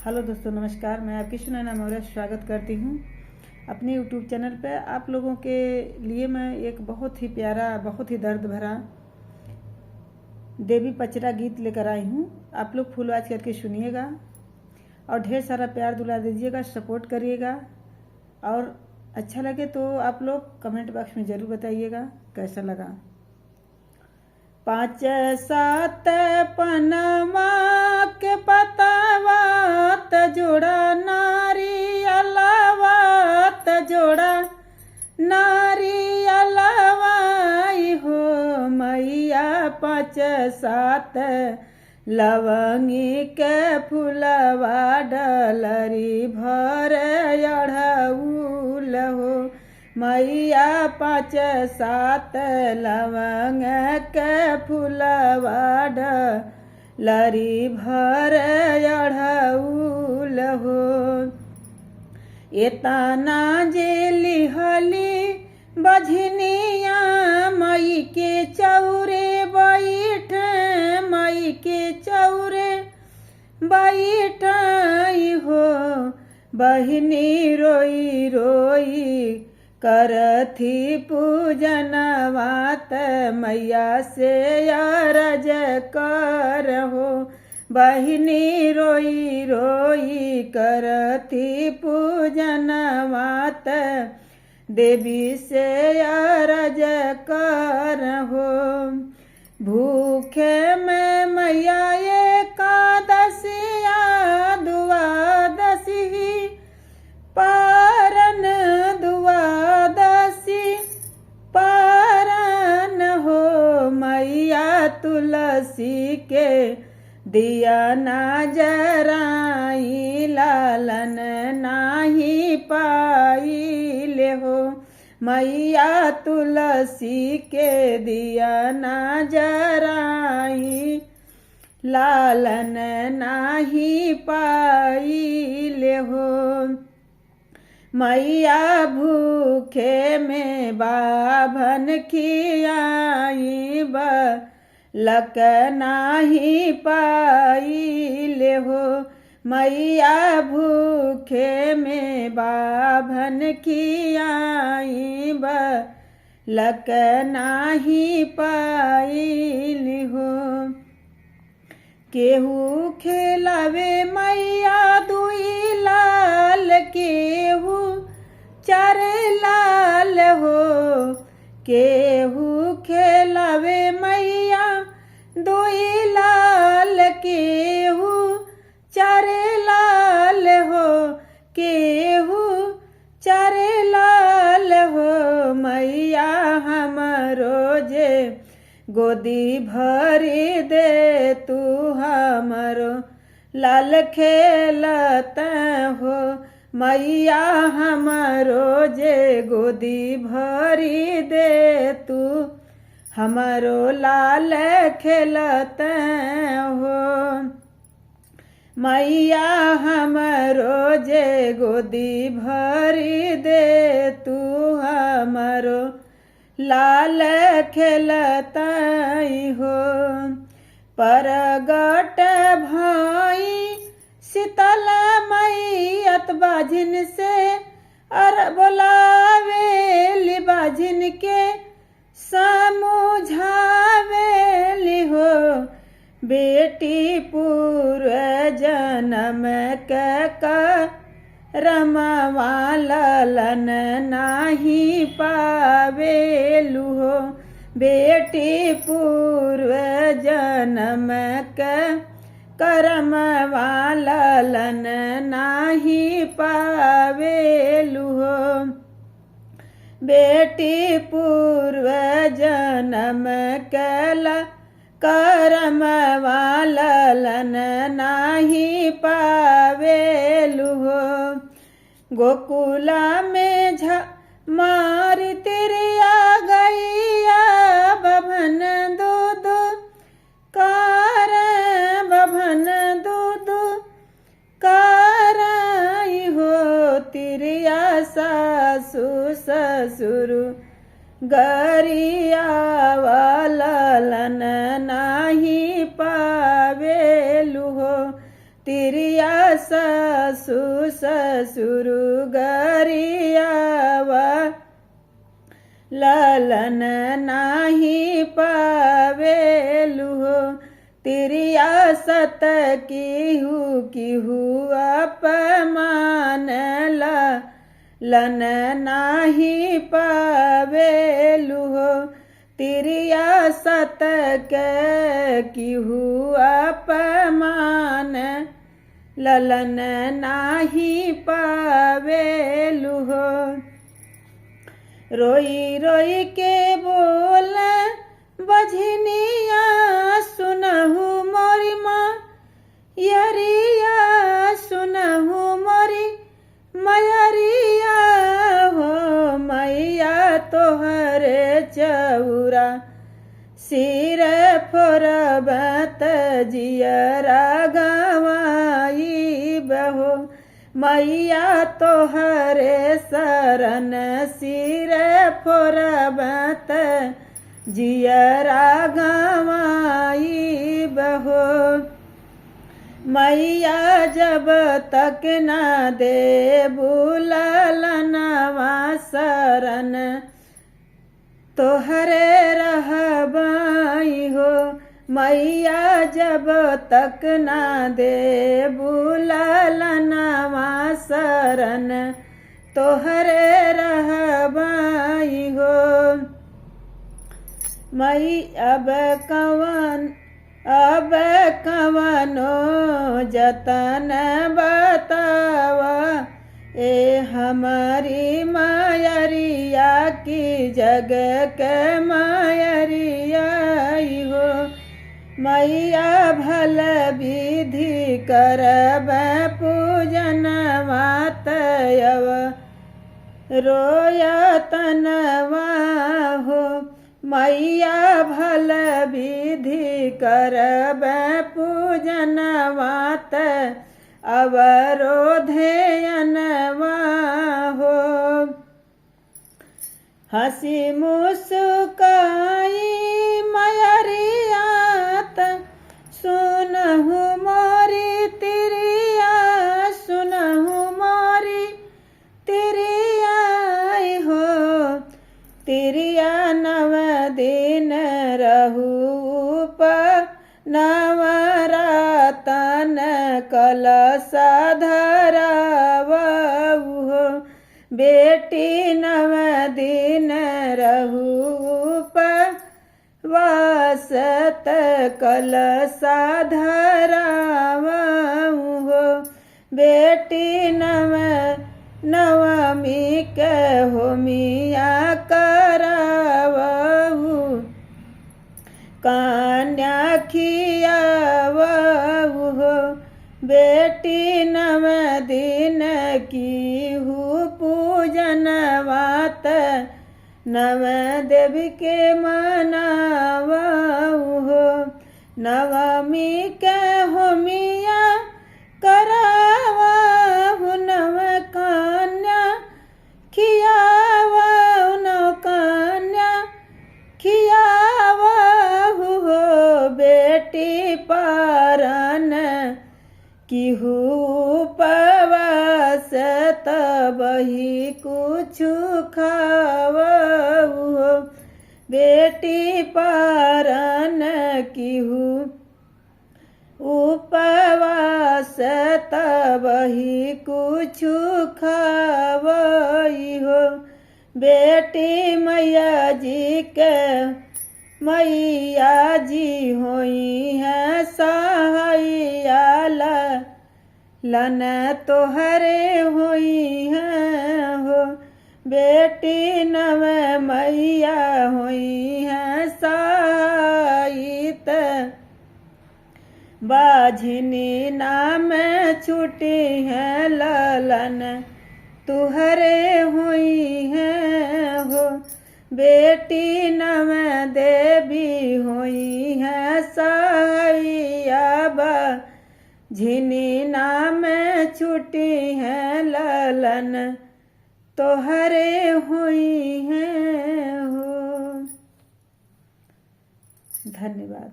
Hello दोस्तों, नमस्कार। मैं आपकी सुनैना मौर्य स्वागत करती हूँ अपने यूट्यूब चैनल पर। आप लोगों के लिए मैं एक बहुत ही प्यारा, बहुत ही दर्द भरा देवी पचरा गीत लेकर आई हूँ। आप लोग फुल वॉच करके सुनिएगा और ढेर सारा प्यार दुला दीजिएगा, सपोर्ट करिएगा। और अच्छा लगे तो आप लोग कमेंट बॉक्स में ज़रूर बताइएगा कैसा लगा। 5 7 पनमा के पतावात जोड़ा नारी अलावात जोड़ा नारी अलावाई हो मैया। 5 7 लवंगी के फुलवा डलरी भर अढ़ऊल हो मैया। 5 7 लवंग के फुलवा डलरी भर अढ़ऊल हो। एतना जे लिहली बझनिया मई के चौरे बैठ, मई के चौरे बैठाई हो बहिनी रोई रोई करथी पूजनवात मैया से अरज कर हो बहिनी रोई रोई करथी पूजनवात देवी से अरज कर हो। भूखे में मैया एकादशिया द्वादशी पारन द्वादशी पारन हो मैया। तुलसी के दिया ना जराई लालन नाही पाई ले हो मैया। तुलसी के दिया ना जराई लालन नाही पाई ले हो मैया। भूखे में बाभन खियाई लक नाही पाई ले हो मैया। भूखे में बाभन खियाई लक नाही पाई ले हो। केहू खिलावे मैया दुई लाल, केहू 4 लाल हो। केहू खिलावे मैया दुई लाल, केहू 4 लाल हो। केहू 4 लाल हो मैया। हमरो जे गोदी भरी दे तू हमरो लाल खेलत हो मैया। हमरो जे गोदी भरी दे तू हमरो लाल खेलत हो मैया। हमरो जे गोदी भरी दे तू हमरो लाल खेलताई हो। परगट भाई शीतल मैयत बाझिन से अर बोलावेली बाझिन के समझावेली हो। बेटी पूर्व जन्म के रमवा ललन नाही पावेलु हो। बेटी पूर्व जन्म के करमवा ललन नाही पावेलु हो। बेटी पूर्व जन्म के करमवा ललन नाही पावेलु हो। गोकुला में मार तिरिया गैया बभन दूध कार, बभन दूध कारई हो। तिरिया सासु ससुर गरिया वालन नाही पावेलु हो। तिरिया सासु ससुर गरियावा ललन नाही पावेलु हो तिरिया सत किहु अपमान लन नाही पावेलु हो तिरिया सत किहु अपमान ललन नाही पावेलु हो रोई रोई के बोल बझनिया सुनहु मोरी माँ यरिया सुनहु मोरी मयरिया हो मैया तोहरे चौरा सिर फोरबत जियरा गवाई बहो मैया तोहरे शरण सिर फोरबत जियरा गवाई बहो मैया जब तक न दे बुललनवा शरण तोहरे रहबाई हो मैया जब तक न दे बुललनवा शरण तोहरे रहबाई हो मई अब कवनो जतन बतावा ए हमारी मायरिया की जग के मायरिया हो मैया भल विधि करब पूजन मातयव रोयतनवा हो मैया भल विधि करब पूजन मात अवरोधयनवा हो हसी मुस्काई मयरियात सुनहु मोरी तिरिया सुनहु मोरी तिरिया हो तिरिया नव दिन रहूप नवरातन कलश धरावहु हो बेटी नव दिन रहूप वासत कलश धरावहु हो बेटी नवमी के होमिया करावहु कन्या खियावहु हो बेटी नव दिन की हु पूजन वात नव देवी के मनावहु हो नवमी के होमिया करावहु नव कन्या खियावहु नव कन्या खियावहु हो बेटी पारन किहु उपवास तबहि कुछु खावहु हो बेटी पारन किहु उपवास तबहि कुछु खावई हो बेटी मैया जी के मैया जी होई है सहाइया लन तोहरे होई है हो बेटी नव मैया होई है सहायित बाझिनी नाम छुटी है ललन तुहरे हुई है हो बेटी नव देवी हुई है सहाइया झिनी नाम छुटी है ललन तोहरे हुई है हो। धन्यवाद।